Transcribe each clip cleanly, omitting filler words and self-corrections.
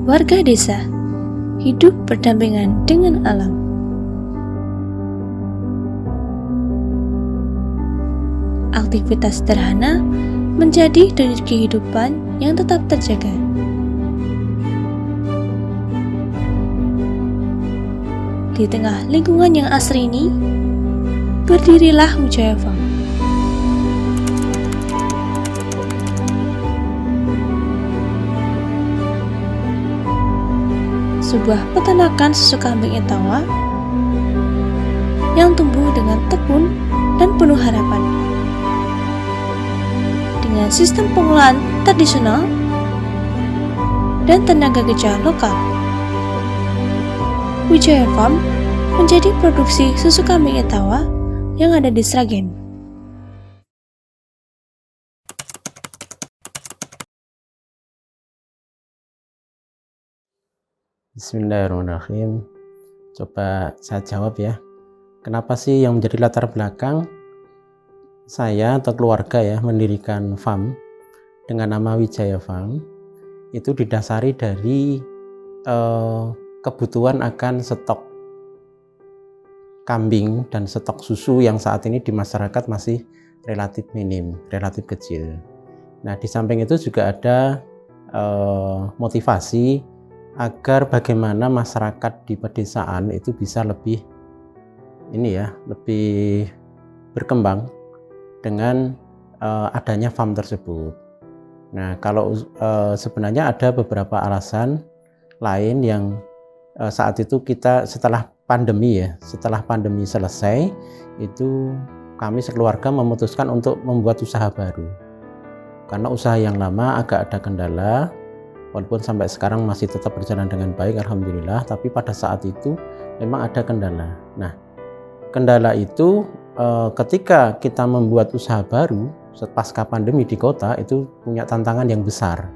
Warga desa hidup berdampingan dengan alam. Aktivitas sederhana menjadi denyut kehidupan yang tetap terjaga. Di tengah lingkungan yang asri ini, berdirilah Wijaya Farm. Sebuah peternakan susu kambing Etawa yang tumbuh dengan tekun dan penuh harapan. Dengan sistem pengolahan tradisional dan tenaga kerja lokal, Wijaya Farm menjadi produksi susu kambing Etawa yang ada di Sragen. Bismillahirrahmanirrahim. Coba saya jawab ya. Kenapa sih yang menjadi latar belakang saya atau keluarga ya mendirikan farm dengan nama Wijaya Farm? Itu didasari dari kebutuhan akan stok kambing dan stok susu yang saat ini di masyarakat masih relatif minim, relatif kecil. Nah, di samping itu juga ada motivasi agar bagaimana masyarakat di pedesaan itu bisa lebih berkembang dengan adanya farm tersebut. Nah, kalau sebenarnya ada beberapa alasan lain yang saat itu kita setelah pandemi selesai, itu kami sekeluarga memutuskan untuk membuat usaha baru. Karena usaha yang lama agak ada kendala, walaupun sampai sekarang masih tetap berjalan dengan baik, alhamdulillah, tapi pada saat itu memang ada kendala. Nah, kendala itu ketika kita membuat usaha baru pasca pandemi di kota itu punya tantangan yang besar.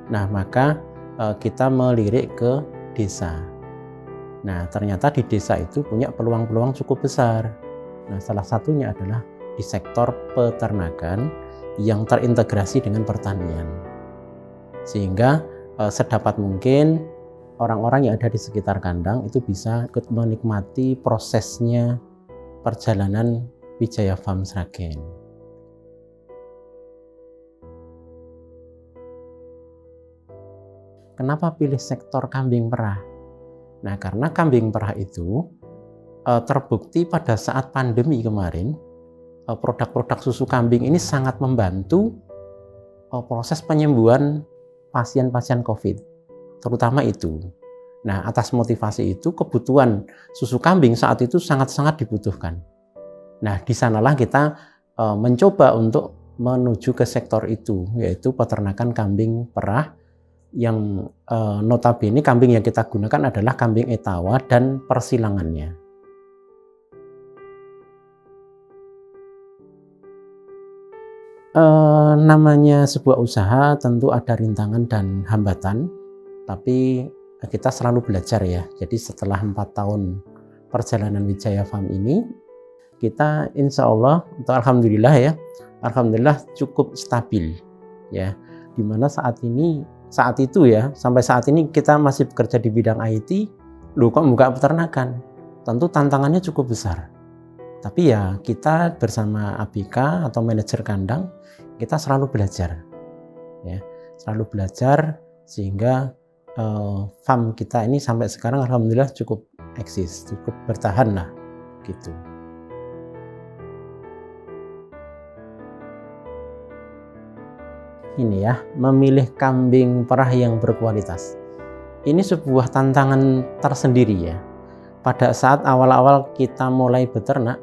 Nah, maka kita melirik ke desa. Nah, ternyata di desa itu punya peluang-peluang cukup besar. Nah, salah satunya adalah di sektor peternakan yang terintegrasi dengan pertanian. Sehingga sedapat mungkin orang-orang yang ada di sekitar kandang itu bisa ikut menikmati prosesnya perjalanan Wijaya Farm Sragen. Kenapa pilih sektor kambing perah? Nah, karena kambing perah itu terbukti pada saat pandemi kemarin, produk-produk susu kambing ini sangat membantu proses penyembuhan pasien-pasien COVID, terutama itu. Nah, atas motivasi itu kebutuhan susu kambing saat itu sangat-sangat dibutuhkan. Nah, di sanalah kita mencoba untuk menuju ke sektor itu, yaitu peternakan kambing perah yang notabene kambing yang kita gunakan adalah kambing Etawa dan persilangannya. Namanya sebuah usaha tentu ada rintangan dan hambatan, tapi kita selalu belajar ya. Jadi setelah 4 tahun perjalanan Wijaya Farm ini, kita insya Allah atau alhamdulillah cukup stabil ya. Dimana saat itu ya, sampai saat ini kita masih bekerja di bidang IT, kok buka peternakan, tentu tantangannya cukup besar. Tapi ya kita bersama ABK atau manajer kandang, kita selalu belajar ya, sehingga farm kita ini sampai sekarang alhamdulillah cukup eksis, cukup bertahan lah gitu. Ini ya, memilih kambing perah yang berkualitas. Ini sebuah tantangan tersendiri ya. Pada saat awal-awal kita mulai beternak,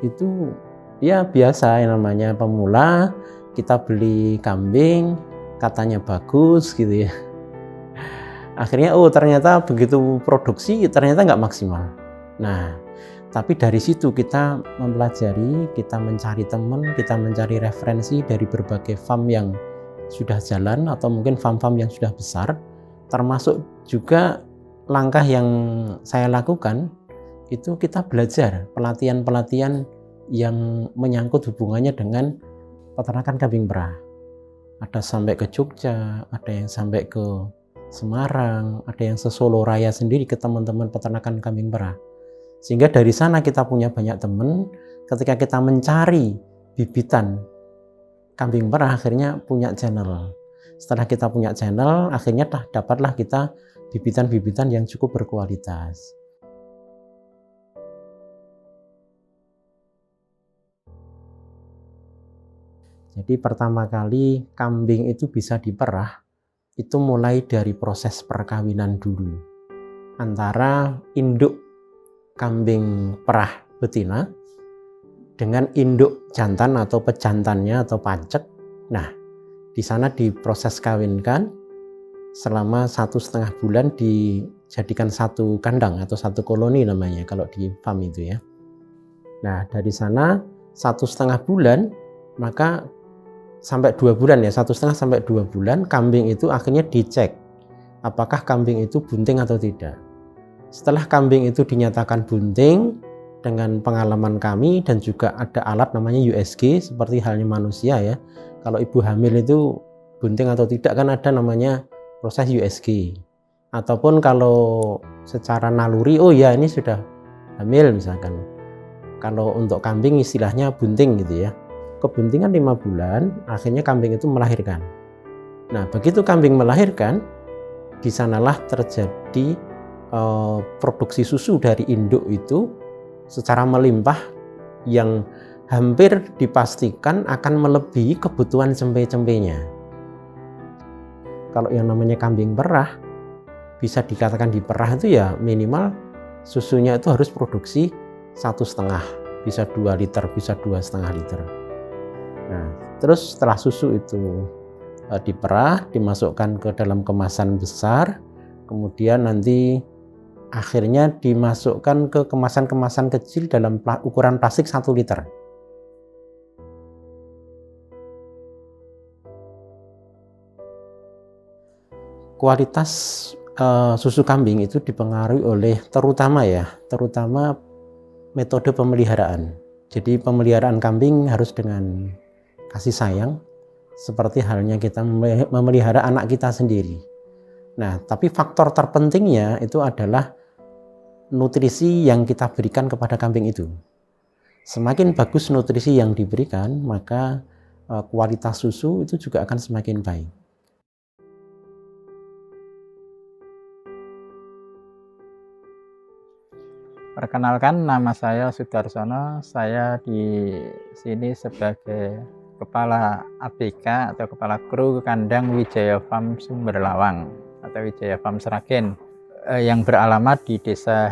itu ya biasa yang namanya pemula, kita beli kambing, katanya bagus gitu ya. Akhirnya ternyata begitu produksi ternyata nggak maksimal. Nah, tapi dari situ kita mempelajari, kita mencari teman, kita mencari referensi dari berbagai farm yang sudah jalan atau mungkin farm-farm yang sudah besar, termasuk juga langkah yang saya lakukan itu kita belajar pelatihan-pelatihan yang menyangkut hubungannya dengan peternakan kambing perah. Ada sampai ke Jogja, ada yang sampai ke Semarang, ada yang se-Solo Raya sendiri ke teman-teman peternakan kambing perah. Sehingga dari sana kita punya banyak teman, ketika kita mencari bibitan kambing perah akhirnya punya channel. Setelah kita punya channel, akhirnya dapatlah kita bibitan-bibitan yang cukup berkualitas. Jadi pertama kali kambing itu bisa diperah, itu mulai dari proses perkawinan dulu. Antara induk kambing perah betina dengan induk jantan atau pejantannya atau pacek. Nah, di sana diproses kawinkan selama 1,5 bulan, dijadikan satu kandang atau satu koloni namanya kalau di farm itu ya. Nah, dari sana 1,5 bulan, maka sampai 2 bulan ya, 1,5 sampai 2 bulan kambing itu akhirnya dicek apakah kambing itu bunting atau tidak. Setelah kambing itu dinyatakan bunting, dengan pengalaman kami dan juga ada alat namanya USG seperti halnya manusia ya. Kalau ibu hamil itu bunting atau tidak kan ada namanya proses USG. Ataupun kalau secara naluri, oh ya ini sudah hamil misalkan. Kalau untuk kambing istilahnya bunting gitu ya. Kebuntingan 5 bulan, akhirnya kambing itu melahirkan. Nah, begitu kambing melahirkan, di sanalah terjadi produksi susu dari induk itu secara melimpah yang hampir dipastikan akan melebihi kebutuhan cempe-cempenya. Kalau yang namanya kambing perah, bisa dikatakan diperah itu ya minimal susunya itu harus produksi 1,5, bisa 2 liter, bisa 2,5 liter. Nah, terus setelah susu itu diperah, dimasukkan ke dalam kemasan besar, kemudian nanti akhirnya dimasukkan ke kemasan-kemasan kecil dalam ukuran plastik 1 liter. Kualitas susu kambing itu dipengaruhi oleh terutama metode pemeliharaan. Jadi pemeliharaan kambing harus dengan kasih sayang, seperti halnya kita memelihara anak kita sendiri. Nah, tapi faktor terpentingnya itu adalah nutrisi yang kita berikan kepada kambing itu. Semakin bagus nutrisi yang diberikan, maka kualitas susu itu juga akan semakin baik. Perkenalkan, nama saya Sudarsono. Saya di sini sebagai Kepala ABK atau Kepala Kru Kandang Wijaya Farm Sumberlawang atau Wijaya Farm Sragen yang beralamat di Desa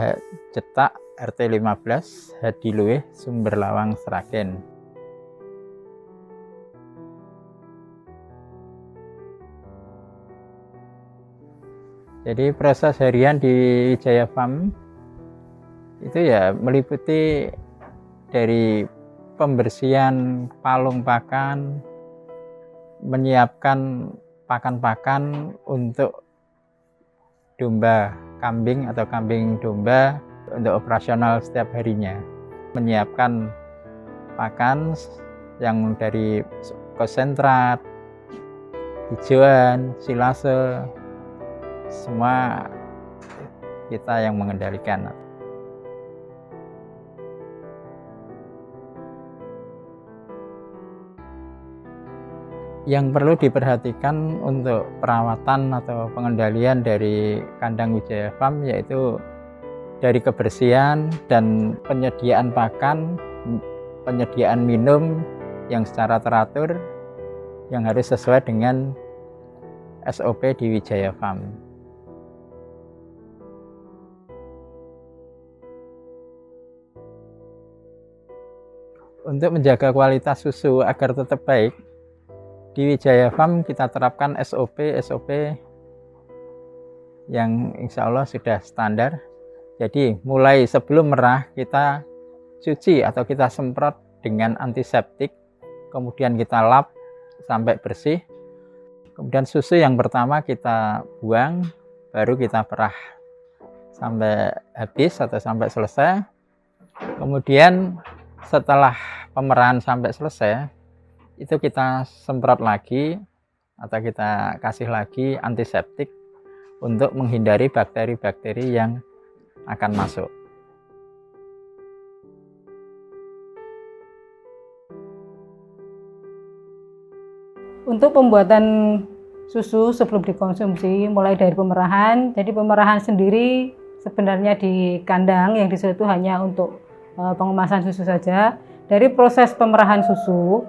Jetak RT 15 Hadiluwih Sumberlawang Sragen. Jadi proses harian di Wijaya Farm itu ya meliputi dari pembersihan palung pakan, menyiapkan pakan-pakan untuk domba kambing atau kambing domba untuk operasional setiap harinya, menyiapkan pakan yang dari konsentrat, hijauan, silase, semua kita yang mengendalikan. Yang perlu diperhatikan untuk perawatan atau pengendalian dari kandang Wijaya Farm yaitu dari kebersihan dan penyediaan pakan, penyediaan minum yang secara teratur yang harus sesuai dengan SOP di Wijaya Farm. Untuk menjaga kualitas susu agar tetap baik, di Wijaya Farm kita terapkan SOP yang insya Allah sudah standar. Jadi mulai sebelum merah kita cuci atau kita semprot dengan antiseptik, kemudian kita lap sampai bersih. Kemudian susu yang pertama kita buang, baru kita perah sampai habis atau sampai selesai. Kemudian setelah pemerahan sampai selesai, itu kita semprot lagi atau kita kasih lagi antiseptik untuk menghindari bakteri-bakteri yang akan masuk. Untuk pembuatan susu sebelum dikonsumsi, mulai dari pemerahan. Jadi pemerahan sendiri sebenarnya di kandang, yang di situ hanya untuk pengemasan susu saja. Dari proses pemerahan susu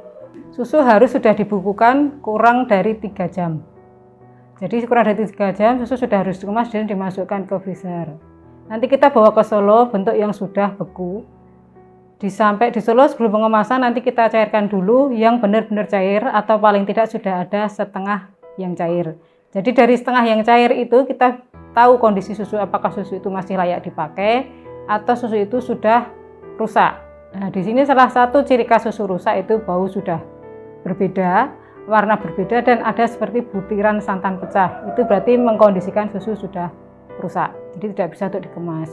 harus sudah dibukukan kurang dari 3 jam. Jadi kurang dari 3 jam susu sudah harus dikemas dan dimasukkan ke freezer. Nanti kita bawa ke Solo bentuk yang sudah beku. Sampai di Solo sebelum pengemasan nanti kita cairkan dulu yang benar-benar cair, atau paling tidak sudah ada setengah yang cair. Jadi dari setengah yang cair itu kita tahu kondisi susu, apakah susu itu masih layak dipakai atau susu itu sudah rusak. Nah, di sini salah satu ciri khas susu rusak itu bau sudah berbeda, warna berbeda, dan ada seperti butiran santan pecah. Itu berarti mengkondisikan susu sudah rusak, jadi tidak bisa untuk dikemas.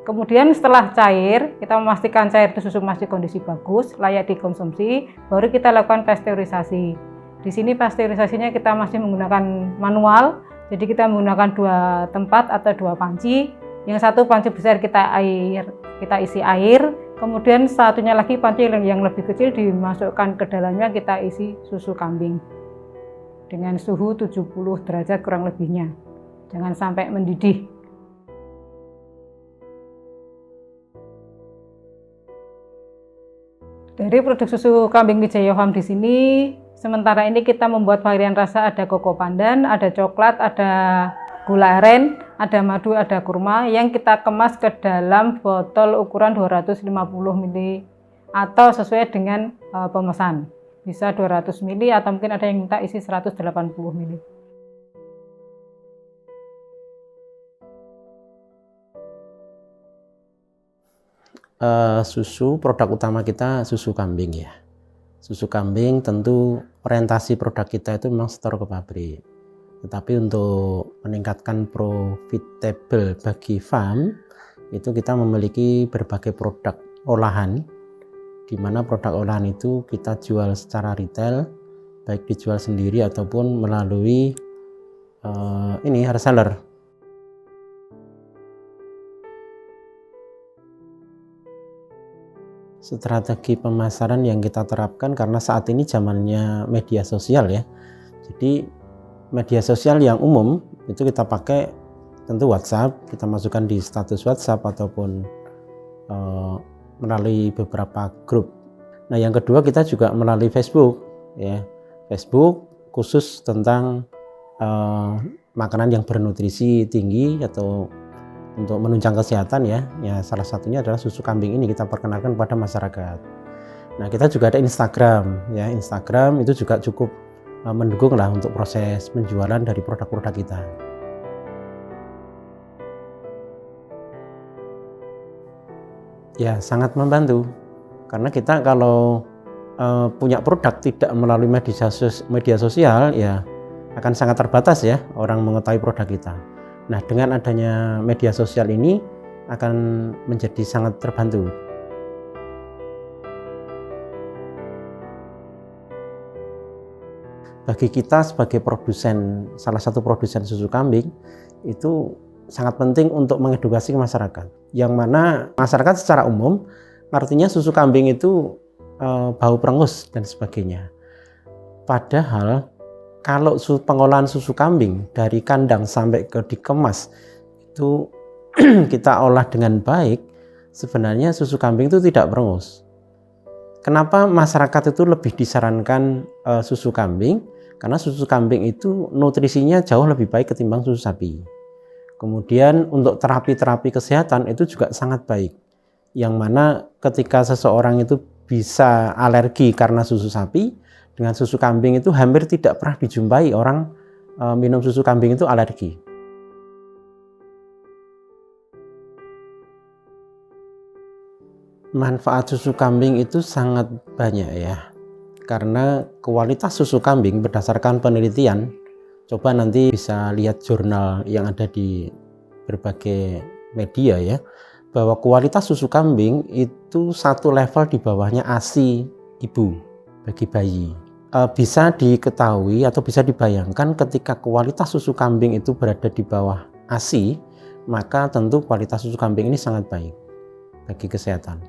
Kemudian setelah cair, kita memastikan cair itu susu masih kondisi bagus, layak dikonsumsi, baru kita lakukan pasteurisasi. Di sini pasteurisasinya kita masih menggunakan manual, jadi kita menggunakan 2 tempat atau 2 panci. Yang satu panci besar kita isi air, kemudian satunya lagi panci yang lebih kecil dimasukkan ke dalamnya, kita isi susu kambing dengan suhu 70 derajat kurang lebihnya. Jangan sampai mendidih. Dari produk susu kambing Wijaya Farm di sini, sementara ini kita membuat varian rasa, ada koko pandan, ada coklat, ada gula aren, ada madu, ada kurma, yang kita kemas ke dalam botol ukuran 250 ml atau sesuai dengan pemesan. Bisa 200 ml atau mungkin ada yang minta isi 180 ml. Susu, produk utama kita susu kambing ya. Susu kambing tentu orientasi produk kita itu memang setor ke pabrik. Tetapi untuk meningkatkan profitable bagi farm, itu kita memiliki berbagai produk olahan, di mana produk olahan itu kita jual secara retail, baik dijual sendiri ataupun melalui reseller. Strategi pemasaran yang kita terapkan, karena saat ini zamannya media sosial ya. Jadi media sosial yang umum itu kita pakai tentu WhatsApp, kita masukkan di status WhatsApp ataupun melalui beberapa grup. Nah, yang kedua kita juga melalui Facebook ya. Facebook khusus tentang makanan yang bernutrisi tinggi atau untuk menunjang kesehatan ya. Salah satunya adalah susu kambing ini kita perkenalkan kepada masyarakat. Nah, kita juga ada Instagram ya. Instagram itu juga cukup mendukung lah untuk proses penjualan dari produk-produk kita. Ya, sangat membantu. Karena kita kalau punya produk tidak melalui media sosial ya akan sangat terbatas ya orang mengetahui produk kita. Nah, dengan adanya media sosial ini akan menjadi sangat terbantu. Bagi kita sebagai produsen, salah satu produsen susu kambing, itu sangat penting untuk mengedukasi masyarakat. Yang mana masyarakat secara umum artinya susu kambing itu bau perengus dan sebagainya. Padahal kalau pengolahan susu kambing dari kandang sampai ke dikemas itu kita olah dengan baik, sebenarnya susu kambing itu tidak berengus. Kenapa masyarakat itu lebih disarankan susu kambing? Karena susu kambing itu nutrisinya jauh lebih baik ketimbang susu sapi. Kemudian untuk terapi-terapi kesehatan itu juga sangat baik. Yang mana ketika seseorang itu bisa alergi karena susu sapi, dengan susu kambing itu hampir tidak pernah dijumpai orang minum susu kambing itu alergi. Manfaat susu kambing itu sangat banyak ya. Karena kualitas susu kambing berdasarkan penelitian, coba nanti bisa lihat jurnal yang ada di berbagai media ya, bahwa kualitas susu kambing itu satu level di bawahnya ASI ibu bagi bayi. bisa diketahui atau bisa dibayangkan ketika kualitas susu kambing itu berada di bawah ASI, maka tentu kualitas susu kambing ini sangat baik bagi kesehatan.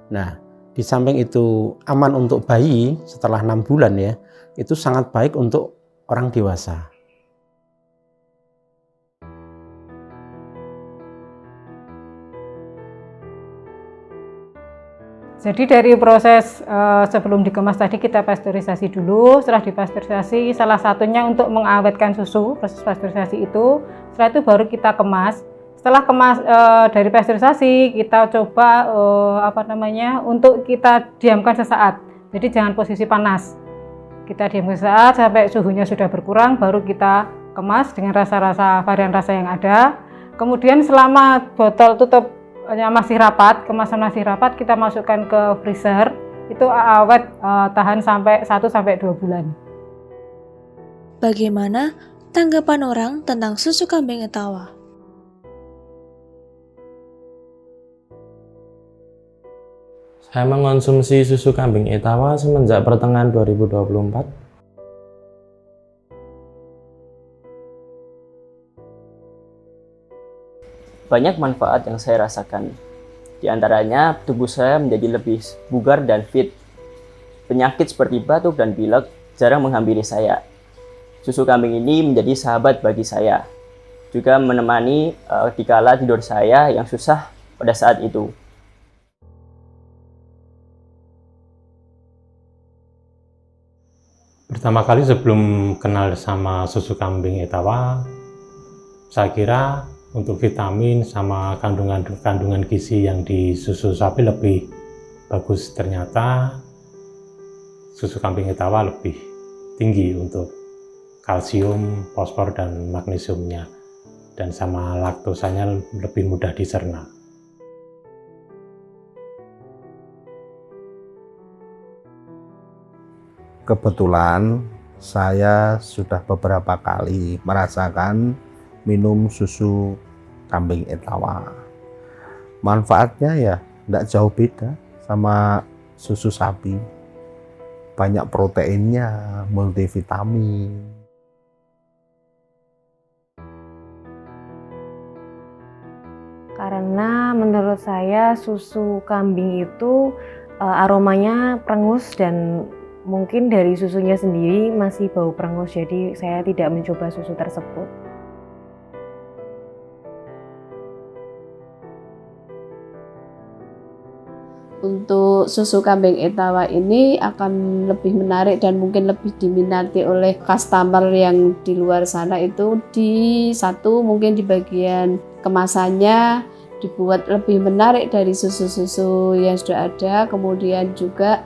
Nah, di samping itu aman untuk bayi setelah 6 bulan ya, itu sangat baik untuk orang dewasa. Jadi dari proses sebelum dikemas tadi kita pasteurisasi dulu. Setelah dipasteurisasi, salah satunya untuk mengawetkan susu, proses pasteurisasi itu. Setelah itu baru kita kemas. Setelah kemas dari pasteurisasi, kita coba untuk kita diamkan sesaat. Jadi jangan posisi panas. Kita diamkan sesaat sampai suhunya sudah berkurang, baru kita kemas dengan rasa-rasa varian rasa yang ada. Kemudian selama botol tutup masih rapat, kemasan masih rapat, kita masukkan ke freezer. Itu awet tahan sampai 1-2 bulan. Bagaimana tanggapan orang tentang susu kambing Etawa? Saya mengonsumsi susu kambing Etawa semenjak pertengahan 2024. Banyak manfaat yang saya rasakan. Di antaranya, tubuh saya menjadi lebih bugar dan fit. Penyakit seperti batuk dan pilek jarang menghampiri saya. Susu kambing ini menjadi sahabat bagi saya. Juga menemani di kala tidur saya yang susah pada saat itu. Pertama kali sebelum kenal sama susu kambing Etawa, saya kira untuk vitamin sama kandungan gizi yang di susu sapi lebih bagus. Ternyata susu kambing Etawa lebih tinggi untuk kalsium, fosfor, dan magnesiumnya, dan sama laktosanya lebih mudah dicerna. Kebetulan saya sudah beberapa kali merasakan minum susu kambing Etawa. Manfaatnya ya tidak jauh beda sama susu sapi. Banyak proteinnya, multivitamin. Karena menurut saya susu kambing itu aromanya perengus dan mungkin dari susunya sendiri masih bau perengus, jadi saya tidak mencoba susu tersebut. Untuk susu kambing Etawa ini akan lebih menarik dan mungkin lebih diminati oleh customer yang di luar sana. Itu mungkin di bagian kemasannya dibuat lebih menarik dari susu-susu yang sudah ada, kemudian juga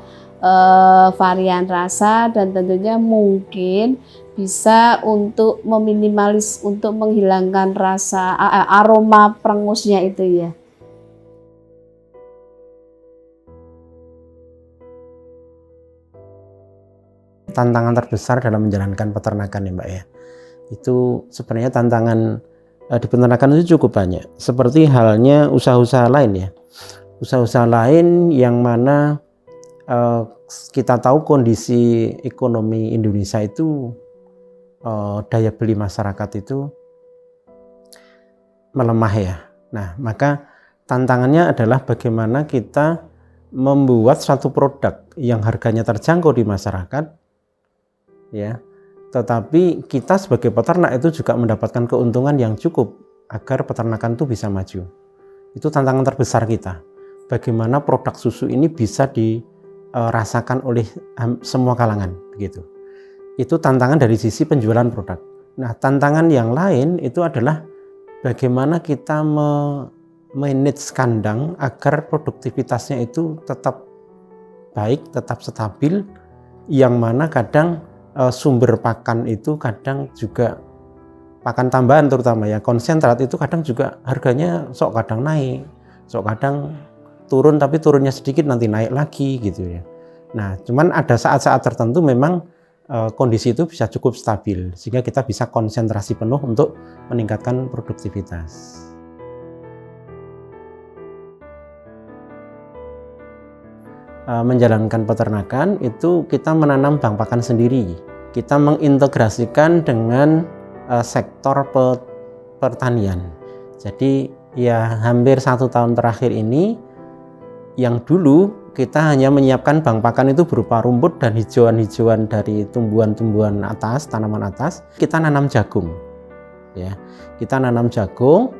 varian rasa, dan tentunya mungkin bisa untuk meminimalis, untuk menghilangkan rasa aroma perengusnya itu ya. Tantangan terbesar dalam menjalankan peternakan ya Mbak ya, itu sebenarnya tantangan di peternakan itu cukup banyak, seperti halnya usaha-usaha lain ya, usaha-usaha lain yang mana kita tahu kondisi ekonomi Indonesia itu daya beli masyarakat itu melemah ya. Nah, maka tantangannya adalah bagaimana kita membuat satu produk yang harganya terjangkau di masyarakat ya, tetapi kita sebagai peternak itu juga mendapatkan keuntungan yang cukup agar peternakan itu bisa maju. Itu tantangan terbesar kita. Bagaimana produk susu ini bisa dirasakan oleh semua kalangan begitu. Itu tantangan dari sisi penjualan produk. Nah, tantangan yang lain itu adalah bagaimana kita manage kandang agar produktivitasnya itu tetap baik, tetap stabil, yang mana kadang sumber pakan itu kadang juga pakan tambahan terutama ya, konsentrat itu kadang juga harganya sok kadang naik, sok kadang turun, tapi turunnya sedikit nanti naik lagi gitu ya. Nah, cuman ada saat-saat tertentu memang kondisi itu bisa cukup stabil sehingga kita bisa konsentrasi penuh untuk meningkatkan produktivitas. menjalankan peternakan itu kita menanam bang pakan sendiri. Kita mengintegrasikan dengan sektor pertanian. Jadi ya hampir 1 tahun terakhir ini, yang dulu kita hanya menyiapkan bang pakan itu berupa rumput dan hijauan-hijauan dari tumbuhan-tumbuhan atas, tanaman atas, kita nanam jagung. Ya, kita nanam jagung,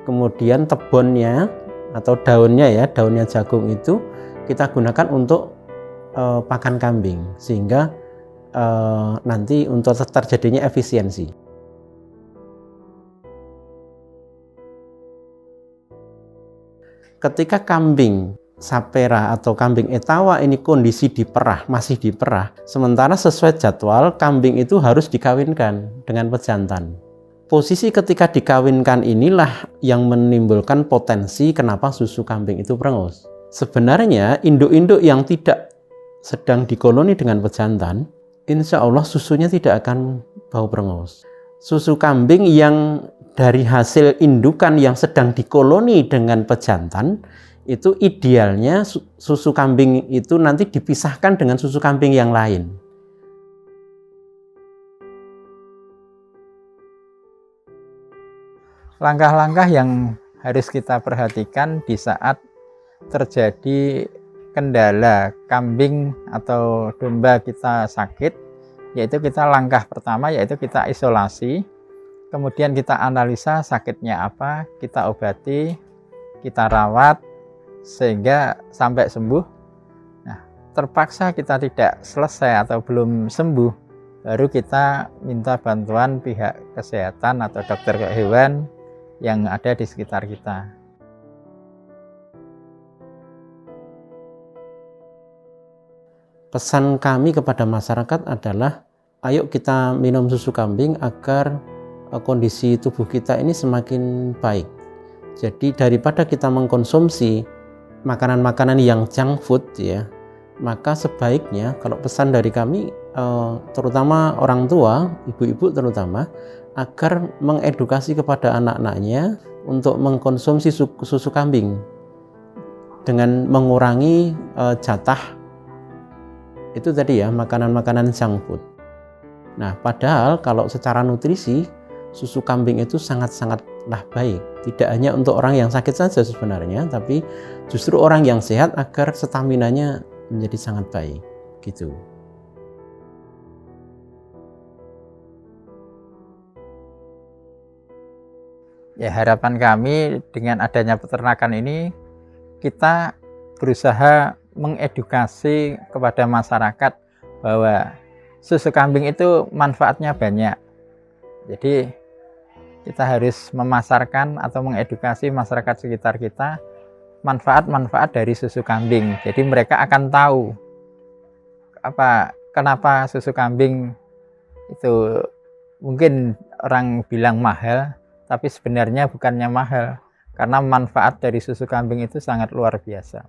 kemudian tebonnya atau daunnya ya, daunnya jagung itu kita gunakan untuk pakan kambing, sehingga nanti untuk terjadinya efisiensi. Ketika kambing sapera atau kambing etawa ini kondisi diperah, masih diperah, sementara sesuai jadwal kambing itu harus dikawinkan dengan pejantan. Posisi ketika dikawinkan inilah yang menimbulkan potensi kenapa susu kambing itu perengus. Sebenarnya induk-induk yang tidak sedang dikoloni dengan pejantan, insya Allah susunya tidak akan bau perengus. Susu kambing yang dari hasil indukan yang sedang dikoloni dengan pejantan, itu idealnya susu kambing itu nanti dipisahkan dengan susu kambing yang lain. Langkah-langkah yang harus kita perhatikan di saat terjadi kendala kambing atau domba kita sakit, yaitu kita langkah pertama yaitu kita isolasi, kemudian kita analisa sakitnya apa, kita obati, kita rawat sehingga sampai sembuh. Nah, terpaksa kita tidak selesai atau belum sembuh, baru kita minta bantuan pihak kesehatan atau dokter hewan yang ada di sekitar kita. Pesan kami kepada masyarakat adalah, ayo kita minum susu kambing agar kondisi tubuh kita ini semakin baik. Jadi daripada kita mengkonsumsi makanan-makanan yang junk food ya, maka sebaiknya kalau pesan dari kami, terutama orang tua, ibu-ibu terutama, agar mengedukasi kepada anak-anaknya untuk mengkonsumsi susu kambing dengan mengurangi jatah itu tadi ya, makanan-makanan junk food. Nah, padahal kalau secara nutrisi susu kambing itu sangat-sangatlah baik. Tidak hanya untuk orang yang sakit saja sebenarnya, tapi justru orang yang sehat agar staminanya menjadi sangat baik. Gitu. Ya, harapan kami dengan adanya peternakan ini, kita berusaha mengedukasi kepada masyarakat bahwa susu kambing itu manfaatnya banyak. Jadi kita harus memasarkan atau mengedukasi masyarakat sekitar kita manfaat-manfaat dari susu kambing. Jadi mereka akan tahu kenapa susu kambing itu mungkin orang bilang mahal, tapi sebenarnya bukannya mahal, karena manfaat dari susu kambing itu sangat luar biasa.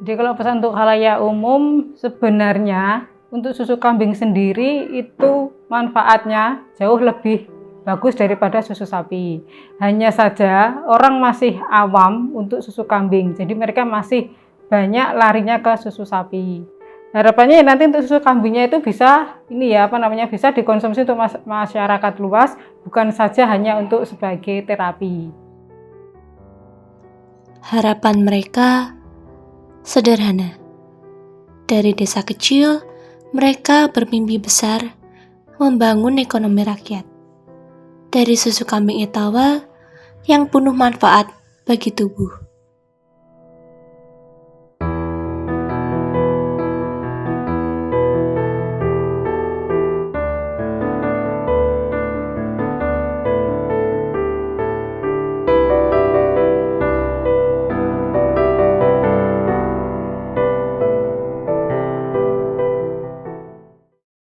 Jadi kalau pesan untuk khalayak umum, sebenarnya untuk susu kambing sendiri itu manfaatnya jauh lebih bagus daripada susu sapi. Hanya saja orang masih awam untuk susu kambing, jadi mereka masih banyak larinya ke susu sapi. Harapannya nanti untuk susu kambingnya itu bisa bisa dikonsumsi untuk masyarakat luas, bukan saja hanya untuk sebagai terapi. Harapan mereka sederhana. Dari desa kecil, mereka bermimpi besar membangun ekonomi rakyat. Dari susu kambing etawa yang penuh manfaat bagi tubuh.